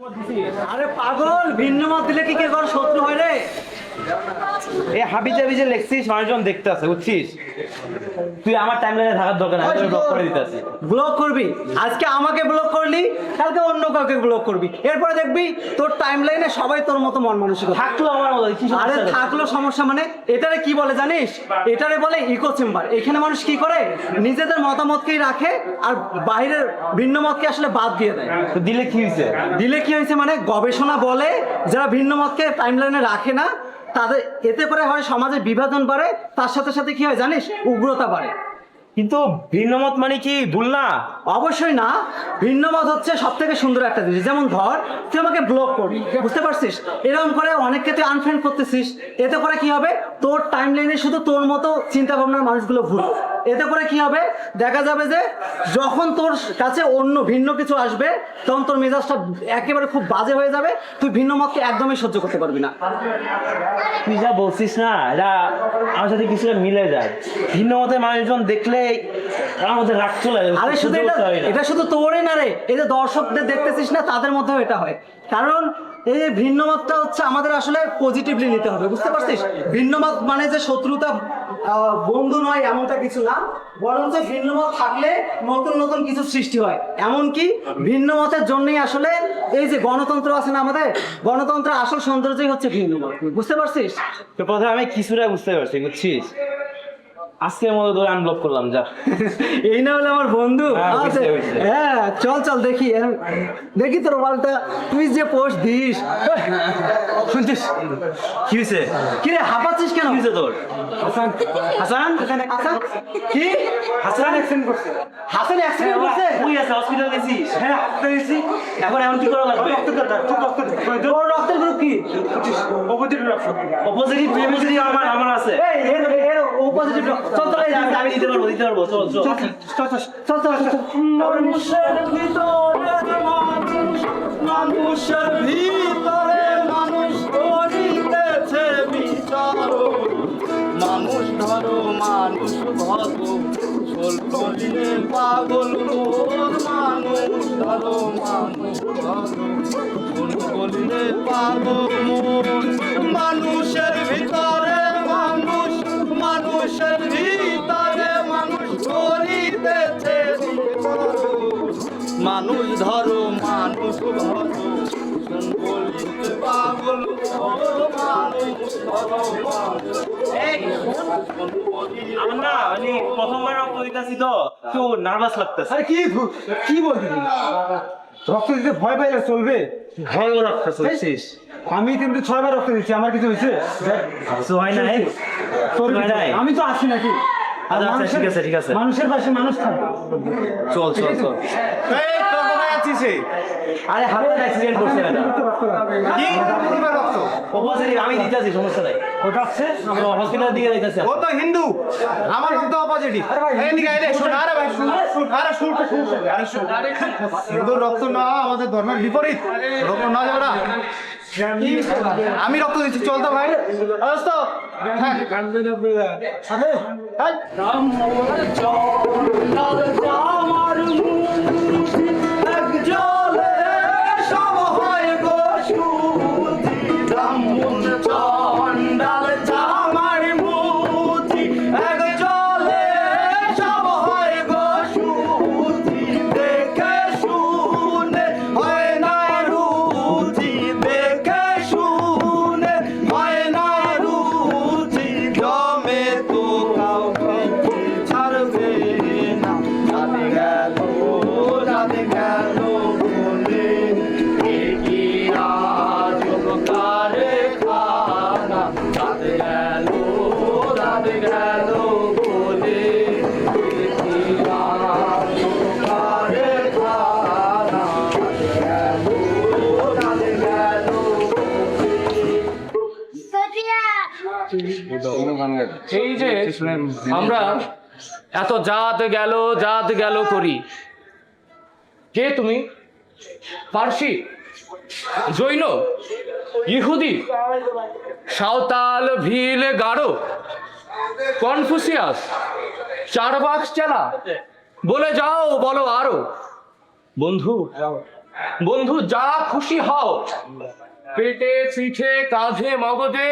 আরে পাগল, ভিন্ন মত দিলে কি কে কারো শত্রু হয় রে? এই হাবি জাবি যে লেখছিস মানুষজন দেখতে আছে বুঝছিস, তুই আমার টাইমলাইনে থাকার দরকার নাই, আমি ব্লক করে দিতেছি। ব্লক করবি? আজকে আমাকে ব্লক করলি, কালকে অন্য কাউকে ব্লক করবি, এরপরে দেখবি তোর টাইমলাইনে সবাই তোর মতো মন মানসিকতা। থাকলো আমার মতো কি আরে সমস্যা? থাকলো সমস্যা মানে এটারে কি বলে জানিস? এটারে বলে ইকো চেম্বার। এখানে মানুষ কি করে, নিজেদের মতামতকেই রাখে আর বাইরের ভিন্ন মতকে আসলে বাদ দিয়ে দেয়। তো দিলে কি হয়েছে? দিলে কি হয়েছে মানে গবেষণা বলে যারা ভিন্ন মতকে টাইমলাইনে রাখে না তাদের এতে করে হয় সমাজে বিভাজন বাড়ে, তার সাথে সাথে কি হয় জানিস, উগ্রতা বাড়ে। কিন্তু ভিন্ন মত মানে কি ভুল না? অবশ্যই না, ভিন্ন মত হচ্ছে সব থেকে সুন্দর একটা জিনিস। যেমন ধর তুই আমাকে ব্লক করবি, বুঝতে পারছিস, এরকম করে অনেককে তুই আনফ্রেন্ড করতেছিস। এতে করে কি হবে, তোর টাইম লাইনে শুধু তোর মতো চিন্তা ভাবনার মানুষগুলো ঘুরবে। এতে করে কি হবে, দেখা যাবে যে যখন তোর কাছে অন্য ভিন্ন কিছু আসবে তখন তোর মেজাজটা একেবারে খুব বাজে হয়ে যাবে, তুই ভিন্ন মতকে একদমই সহ্য করতে পারবি না। তুই যা বলছিস না এটা আমার সাথে কিছুটা মিলে যায়। ভিন্ন মতের মানুষজন দেখলে আমার মধ্যে রাগ চলে যায়। আরে শুধু এটা শুধু তোরই না রে, এই যে দর্শকদের দেখতেছিস না তাদের মধ্যেও এটা হয়। কারণ এই যে ভিন্ন মতটা হচ্ছে আমাদের আসলে পজিটিভলি নিতে হবে, বুঝতে পারছিস? ভিন্ন মত মানে যে শত্রুতা, বন্ধু নয় এমনটা কিছু না, বরঞ্চ ভিন্ন মত থাকলে নতুন নতুন কিছু সৃষ্টি হয়। এমনকি ভিন্ন মতের জন্যই আসলে এই যে গণতন্ত্র আছে না আমাদের, গণতন্ত্রের আসল সৌন্দর্যই হচ্ছে ভিন্ন মত, বুঝতে পারছিস? তো প্রথমে আমি কিছুটা বুঝতে পারছি বুঝছিস, আজকের মতো তোর আনব্লক করলাম যা। এই না হলে আমার বন্ধু। হ্যাঁ, আচ্ছা, বুঝতে পেরেছি। হ্যাঁ চল চল দেখি দেখি তোর মালটা, তুই যে পোস্ট দিস। শুনছিস কি হয়েছে? কি রে হাঁপাচ্ছিস কেন? কি হয়েছে তোর? হাসান হাসান হাসান কি? হাসান অ্যাক্সিডেন্ট করছে। হাসান অ্যাক্সিডেন্ট করছে? তুই আছে হসপিটাল গেছিস? হ্যাঁ হাসতে গেছি। এখন এমন কি করা লাগবে? তোর রক্তের গ্রুপ কি? অপোজিটিভ ফেমিলি আমার আছে। এই এর ও পজিটিভ। চল চল এই আমি দিতে পারবো চল চল। চল চল চল চল। মানুষের ভিতরে মানুষ, মানুষের ভিতরে মানুষ করিতেছে বিচারক। মানুষ ধরো মানুষ ভগো, চলবলিনে পাগল মোর। মানুষ ধরো মানুষ ভগো, চলবলিনে পাগল মোর। মানুষের ভিতরে মানুষ, মানুষের ভিতরে মানুষ করিতেছে বিচারক। মানুষ ধরো মানুষ ভগো, চলবলিনে পাগল মোর। মানুষ ধরো মানুষ। আমার না মানে প্রথমবার রক্ত দিতেছি তো একটু নার্ভাস লাগতেছে। আরে কি বলবি? রক্ত দিতে ভয় পাইলে চলবে? ভয় রক্ত চলছিস? আমি কিন্তু 6 বার রক্ত দিচ্ছি, আমার কিছু হয়েছে? কিছু হয় নাই? তোর হয় নাই? আমি তো আছি নাকি? আর আচ্ছা, আচ্ছা, ঠিক আছে, ঠিক আছে। মানুষের পাশে মানুষ থাকবে। চল চল চল। আরে হাতে অ্যাক্সিডেন্ট করছে না কি? রক্ত অপোজিটিভ আমি দিতেছি, সমস্যা নাই। ওটা আছে? হসপিটাল দিকে যাইতেছি। ও তো হিন্দু, আমার রক্ত অপোজিটিভ। এদিকে আয় রে, শুন আরে ভাই শুন শুন আরে শুন আরে শুন। হিন্দুর রক্ত না আমাদের ধর্মের বিপরীত, রক্ত না যাবে না। আমি রক্ত দিচ্ছি, চল তো ভাই। দোস্ত হ্যাঁ এই যে আমরা এত জাত গেল করি, কে তুমি? পার্সি, জৈন, ইহুদি, সাঁওতাল, ভিল, গারো, কনফুসিয়াস, চারবাক চেলা, বলে যাও বলো আরো। বন্ধু বন্ধু যা খুশি হও, পেটে পিঠে কাঁধে মগজে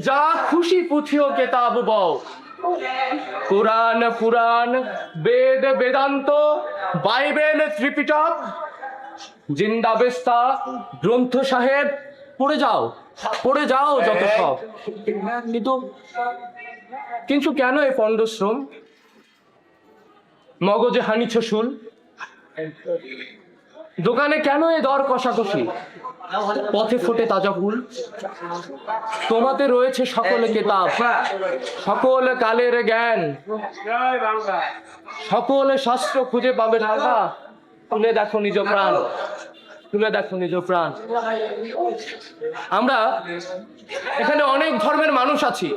যা খুশি পুঁথিও কেতাব বও। কোরআন পুরাণ, বেদ বেদান্ত, বাইবেল ত্রিপিটক, জিন্দা বেস্তা, গ্রন্থ সাহেব, পড়ে যাও যত সব। কিন্তু কেন এই পণ্ডশ্রম? মগজে হানিছ শুল, দোকানে কেন এ দর কষাকষি? পথে ফোটে তাজা ফুল। তোমাতে রয়েছে সকল কেতাব, সকল কালের জ্ঞান, সকল শাস্ত্র খুঁজে পাবে ঢাকা। তুলে দেখো নিজ প্রাণ, তুলে দেখো নিজ প্রাণ। আমরা এখানে অনেক ধর্মের মানুষ আছি,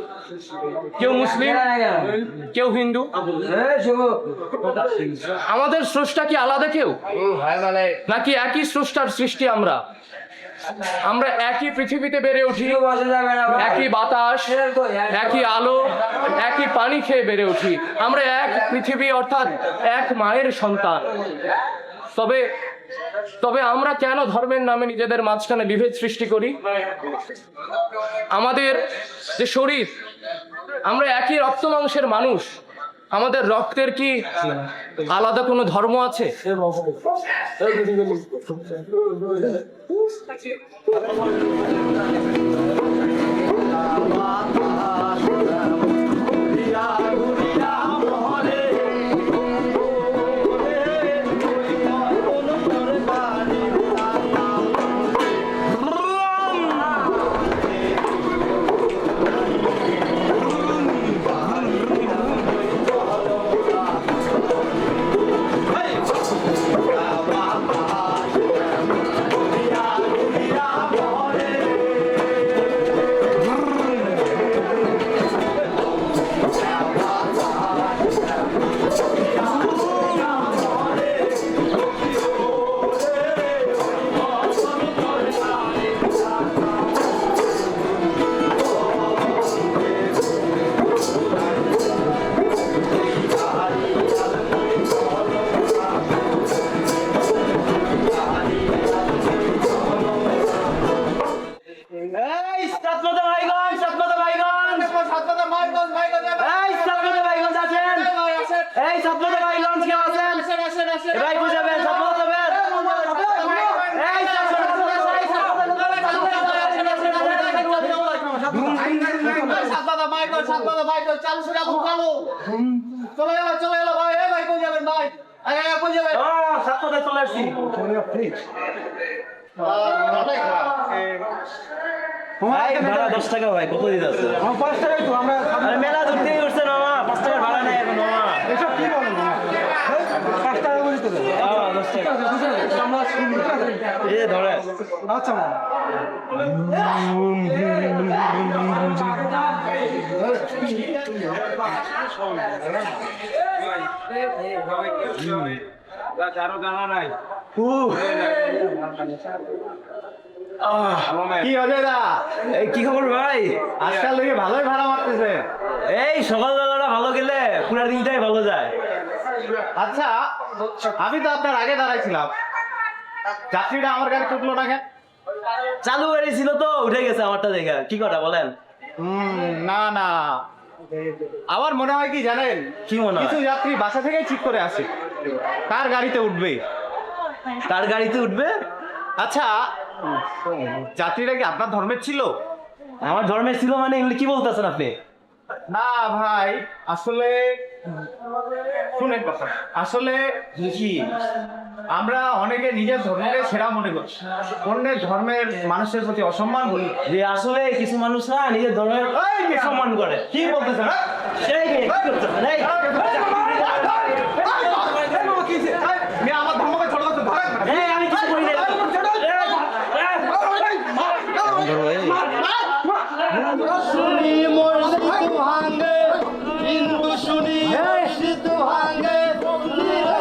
কেউ মুসলিম, কেউ হিন্দু। আমাদের স্রষ্টা কি আলাদা কেউ, নাকি একই স্রষ্টার সৃষ্টি? আমরা একই পৃথিবীতে বেড়ে উঠি, একই বাতাস, একই আলো, একই পানি খেয়ে বেড়ে উঠি। আমরা এক পৃথিবী অর্থাৎ এক মায়ের সন্তান। তবে আমরা কেন ধর্মের নামে নিজেদের মাঝখানে বিভেদ সৃষ্টি করি? আমাদের যে শরীর, আমরা একই রক্ত মাংসের মানুষ, আমাদের রক্তের কি আলাদা কোনো ধর্ম আছে? মেলা দূর থেকে উঠছে মামা, 5 টাকার ভাড়া নাই এখন মামা। এসব কি বলেন মামা? 5 টাকা করে তো দেন। 10 টাকা। এই ধরে। আচ্ছা মামা। কি অজয় দা, এই কি খবর ভাই? আজকাল দেখি ভালোই ভাড়া মারতেছে। এই সকালবেলাটা ভালো গেলে পুরো দিনটাই ভালো যায়। আচ্ছা, আমি তো আপনার আগে দাঁড়াইছিলাম, যাত্রীটা আমার গাড়ি টুকলো না কেন? চালু গাড়ি ছিল তো, উঠে গেছে আমারটা দেখে। কি কথা বলেন? না, আমার মনে হয় কি জানেন, কি মনে হয়? কিছু যাত্রী বাসা থেকেই ঠিক করে আসে তার গাড়িতে উঠবে। তার গাড়িতে উঠবে? আচ্ছা, যাত্রীরা কি আপনার ধর্মের ছিল? আমার ধর্মের ছিল মানে এগুলো কি বলতেছেন আপনি? না ভাই, আসলে শুনেন কথা, আসলে কি আমরা অনেকে নিজের ধর্মকে সেরা মনে করি, অন্যের ধর্মের মানুষের প্রতি অসম্মান করি। যে আসলে কিছু মানুষ না নিজের ধর্মের সম্মান করে। কি বলতেছেন? সেই কি করতেছেন? এই আমার ধর্মকে ছোট করতে ধরেন। এই আমি কিছু করি না। শুনি মসজিদ ভাঙে, হিন্দু শুনি মসজিদ ভাঙে,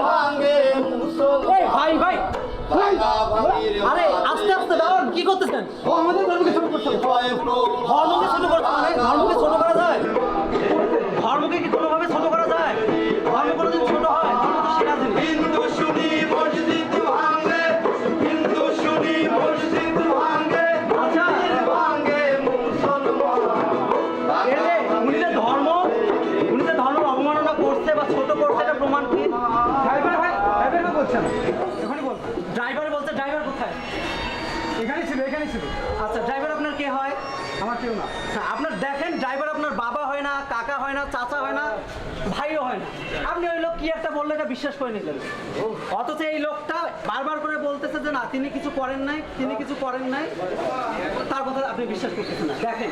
ভাঙে ভাই ভাই, আরে আস্তে আস্তে দাঁড়ান, কি করতেছেন? আমাদের ধর্মকে ছোট করতে হবে। ধর্মকে ছোট করতে মানে ধর্মকে ছোট করা যায়? ধর্মকে কি কোনোভাবে ছোট করা যায়? ধর্ম কোনোদিন ছোট হয়? ধর্ম তো সেরা জিনিস। হিন্দু শুনি মসজিদ ভাঙে, হিন্দু এখানেই ছিল আচ্ছা, ড্রাইভার আপনার কে হয়? আমার কেউ না। হ্যাঁ, আপনার দেখেন ড্রাইভার আপনার বাবা হয় না, কাকা হয় না, চাচা হয় না, ভাইও হয় না। আপনি ওই লোক কি একটা বললে এটা বিশ্বাস করে নিলেন, অথচ এই লোকটা বারবার করে বলতেছে যে না তিনি কিছু করেন নাই, তিনি কিছু করেন নাই, তার কথা আপনি বিশ্বাস করতেছেন না। দেখেন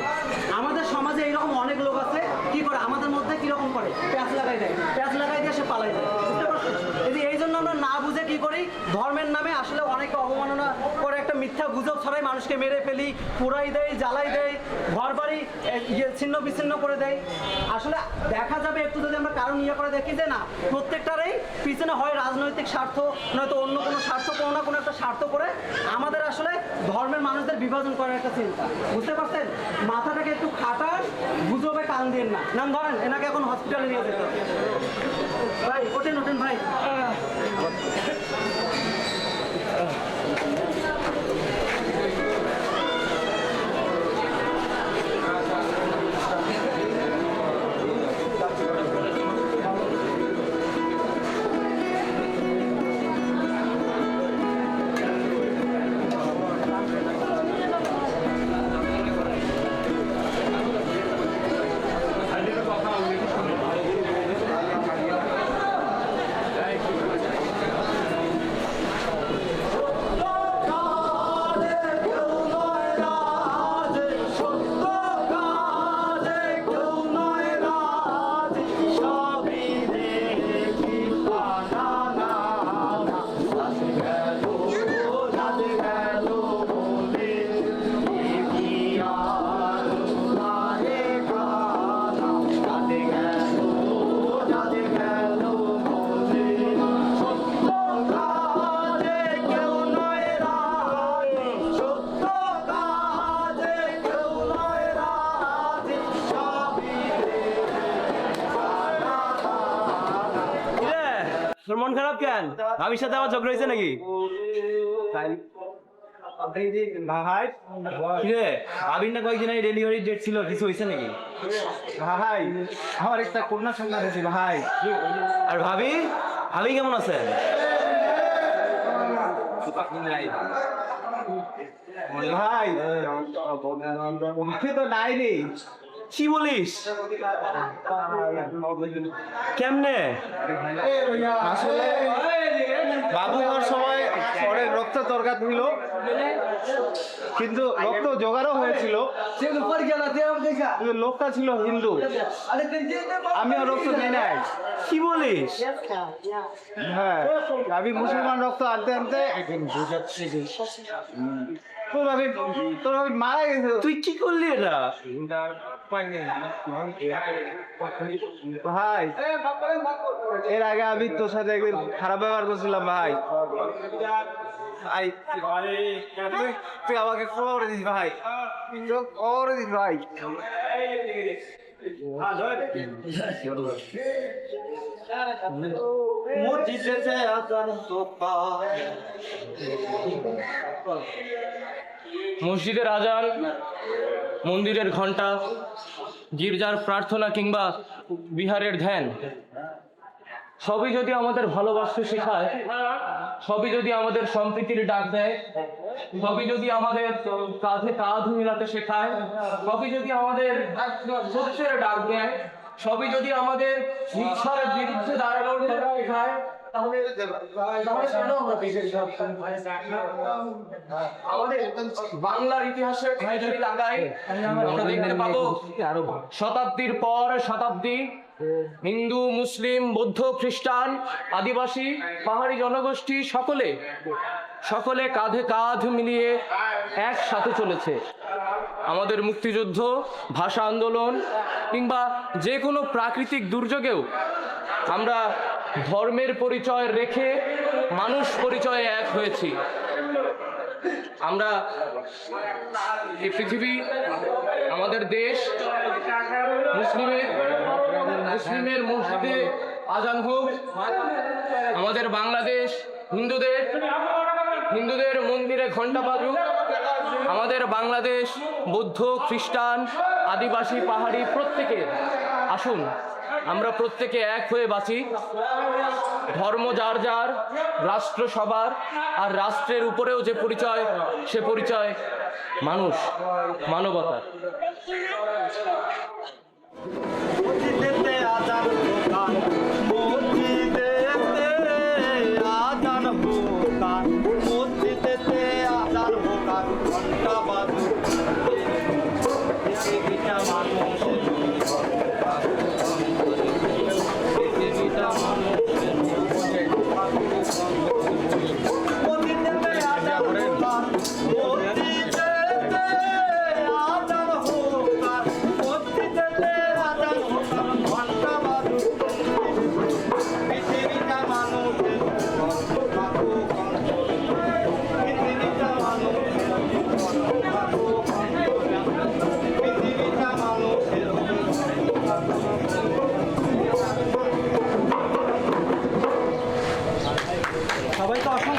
আমাদের সমাজে এইরকম অনেক লোক আছে, কি করে আমাদের মধ্যে কিরকম করে প্যাঁচ লাগাই দেয়, প্যাঁচ লাগাই দিয়ে সে পালাই যায়, বুঝতে পারছেন? এই জন্য আমরা না বুঝে কি করি, ধর্মের নামে আসলে অনেকে অবমাননা করে একটা মিথ্যা গুজব ছড়াই, মানুষকে মেরে ফেলি, পুরাই দেয়, জ্বালাই দেয়, ঘর বাড়ি ছিন্ন বিচ্ছিন্ন করে দেয়। আসলে দেখা যাবে একটু যদি আমরা কারণ ইয়ে করে দেখি যে না প্রত্যেকটারই পিছনে হয় রাজনৈতিক স্বার্থ, নয়তো অন্য কোনো স্বার্থ, কোনো না কোনো একটা স্বার্থ করে আমাদের আসলে ধর্মের মানুষদের বিভাজন করার একটা চিন্তা, বুঝতে পারছেন? মাথাটাকে একটু খাটান, গুজবে কান দিন না। নাম ধরেন, এনাকে এখন হসপিটালে নিয়ে যেতে হবে। ভাই ওঠেন ওঠেন ভাই। তোর মন খারাপ কেন? ভাবির সাথে আমার ঝগড়া হয়েছে নাকি? ভাই কিরে ভাবির না কয়েকদিন আগে ডেলিভারি ডেট ছিল, কিছু হয়েছে নাকি? ভাই আমার একটা কন্যা সন্তান হয়েছে ভাই। আর ভাবি ভাবি কেমন আছেন? ভাই তো নাই রে। কি বলিস? কেমনে? আসলে বাবু হওয়ার সময় পরে রক্ত দরকার ছিল, কিন্তু রক্ত জোগাড়ও হয়েছিল, কিন্তু লোকটা ছিল হিন্দু, আমিও রক্ত দিই নাই। কি বলিস? হ্যাঁ আমি মুসলমান রক্ত আনতে আনতে তোর ভাবি মারা গেছে। তুই কি করলি এটা? ভাই এর আগে আমি তোর সাথে একদিন খারাপ ব্যবহার করছিলাম ভাই। তুই আমাকে ক্ষমা করে দিস ভাই, ক্ষমা করে দিস ভাই। মসজিদের আজান, মন্দিরের ঘন্টা, গির্জার প্রার্থনা কিংবা বিহারের ধ্যান সবই যদি আমাদের ভালোবাসতে শেখায়, সবই যদি আমাদের সম্প্রীতির ডাক দেয়, সবই যদি আমাদের কাঁধে কাঁধ মিলাতে শেখায়, সবই যদি আমাদের সত্যের ডাক দেয়, সবই যদি আমাদের ইচ্ছার বিরুদ্ধে দাঁড়ানোর শেখায়, তাহলে কেন আমরা বিশেষ আমাদের বাংলার ইতিহাসে যদি লাগাই আমরা দেখতে পাবো শতাব্দীর পর শতাব্দী হিন্দু, মুসলিম, বৌদ্ধ, খ্রিস্টান, আদিবাসী, পাহাড়ি জনগোষ্ঠী সকলে কাঁধে কাঁধ মিলিয়ে একসাথে চলেছে। আমাদের মুক্তিযুদ্ধ, ভাষা আন্দোলন কিংবা যে কোনো প্রাকৃতিক দুর্যোগেও আমরা ধর্মের পরিচয় রেখে মানুষ পরিচয়ে এক হয়েছি। আমরা এই পৃথিবী, আমাদের দেশ, মুসলিমের মসজিদে আজান হোক, আমাদের বাংলাদেশ হিন্দুদের মন্দিরে ঘন্টা বাজুক, আমাদের বাংলাদেশ বৌদ্ধ, খ্রিস্টান, আদিবাসী, পাহাড়ি প্রত্যেকের আসুন আমরা প্রত্যেকে এক হয়ে বাঁচি। ধর্ম যার যার, রাষ্ট্র সবার, আর রাষ্ট্রের উপরেও যে পরিচয়, সে পরিচয় মানুষ, মানবতা। মসজিদেতে আজান হোকান, মসজিদেতে আজান হোকান, মসজিদেতে আজান হোকান, ঘন্টা বাজুক পৃথিবীটা মানুষের পৃথিবীটা মানুষের মসজিদেতে আজান হোকান, মসজিদেতে আজান হোকান, মসজিদেতে আজান হোকান, ঘন্টা বাজুক পৃথিবীটা মানুষের পৃথিবীটা মানুষের পৃথিবীটা মানুষের সবাইকে অসংখ্য